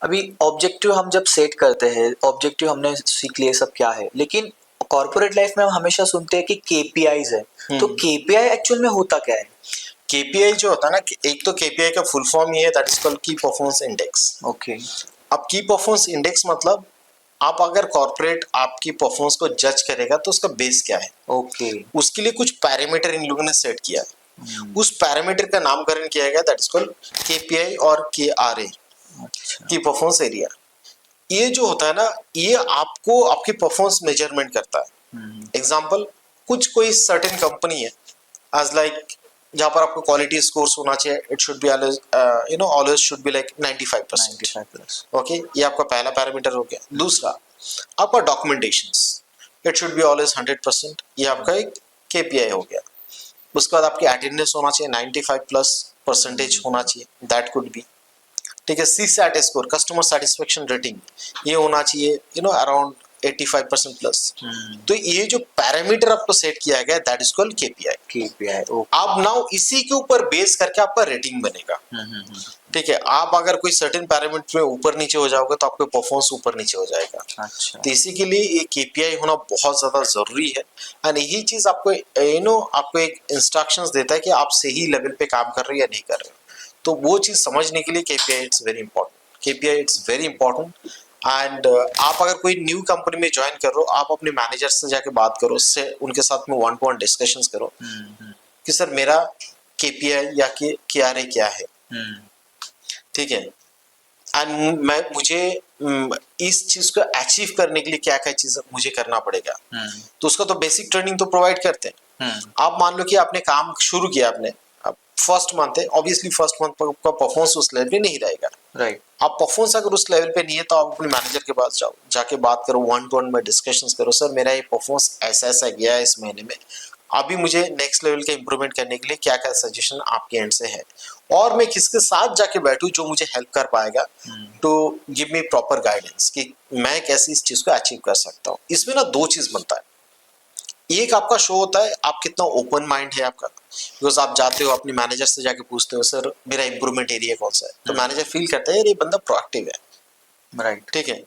अभी ऑब्जेक्टिव हम जब सेट करते हैं, ऑब्जेक्टिव हमने सीख लिए सब क्या है, लेकिन कॉर्पोरेट लाइफ में हम हमेशा सुनते हैं कि केपीआईज है। तो केपीआई एक्चुअल में होता क्या है? केपीआई जो होता है ना, एक तो केपीआई का फुल फॉर्म ये है, दैट इज कॉल्ड की परफॉर्मेंस इंडेक्स। ओके। अब की परफॉर्मेंस इंडेक्स मतलब आप अगर कॉर्पोरेट आपकी परफॉर्मेंस को जज करेगा तो उसका बेस क्या है। ओके। उसके लिए कुछ पैरामीटर इन लोगों ने सेट किया है। उस पैरामीटर का नामकरण किया गया, दैट इज कॉल्ड केपीआई और केआरए, अच्छा। की परफॉर्मेंस एरिया। ये जो होता है ना, ये आपको आपकी परफॉर्मेंस मेजरमेंट करता है। एग्जाम्पल, कुछ कोई सर्टेन कंपनी है एज लाइक, जहाँ पर आपको क्वालिटी स्कोर्स होना चाहिए, it should be always always should be like 95%। 95+। Okay, ये आपका पहला पैरामीटर हो गया। दूसरा, आपका documentations, it should be always 100%, ये आपका एक केपीआई हो गया। उसके बाद आपकी अटेंडेंस होना चाहिए 95+% होना चाहिए, दैट कुड बी। ठीक है, C sat score, customer satisfaction rating, ये होना चाहिए अराउंड 85% प्लस। तो ये जो पैरामीटर आपको सेट किया गया, that is called KPI. KPI. अब नाउ इसी के ऊपर बेस करके आपका रेटिंग बनेगा। ठीक है, आप अगर कोई सर्टेन पैरामीटर में ऊपर नीचे हो जाओगे तो आपका परफॉर्मेंस ऊपर नीचे हो जाएगा। अच्छा। तो इसी के लिए ये केपीआई होना बहुत ज्यादा जरूरी है। एंड यही चीज आपको आपको एक इंस्ट्रक्शंस देता है कि आप सही लेवल पे काम कर रहे हो या नहीं कर रहे हो। तो वो चीज समझने के लिए KPI it's very important. KPI it's very important. And आप अगर कोई न्यू कंपनी में ज्वाइन कर रहे हो, आप अपने मैनेजर से जाके बात करो, उससे उनके साथ में 1-to-1 डिस्कशंस करो कि सर मेरा केपीआई या केआरए क्या है। ठीक है, एंड मुझे इस चीज को अचीव करने के लिए क्या क्या चीज मुझे करना पड़ेगा। तो उसका तो बेसिक ट्रेनिंग तो प्रोवाइड करते हैं। आप मान लो कि आपने काम शुरू किया, आपने फर्स्ट मंथ है, ऑब्वियसली फर्स्ट मंथ का परफॉर्मेंस उस लेवल पे नहीं रहेगा। राइट। आप परफॉर्मेंस अगर उस लेवल पे नहीं है तो आप अपने मैनेजर के पास जाओ, जाके बात करो, 1-to-1 में डिस्कशंस करो, सर मेरा ये परफॉर्मेंस ऐसा ऐसा गया है इस महीने में, अभी मुझे नेक्स्ट लेवल का इंप्रूवमेंट करने के लिए क्या क्या सजेशन आपके एंड से है, और मैं किसके साथ जाके बैठूं जो मुझे हेल्प कर पाएगा to give me proper guidance कि मैं कैसे इस चीज को अचीव कर सकता हूँ। इसमें ना दो चीज बनता है। एक आपका शो होता है आप कितना ओपन माइंड है आपका, बिकॉज आप जाते हो अपने मैनेजर से जाके पूछते हो सर मेरा इंप्रूवमेंट एरिया कौन सा है, तो मैनेजर फील करता है यार ये बंदा प्रोएक्टिव है। राइट। ठीक है,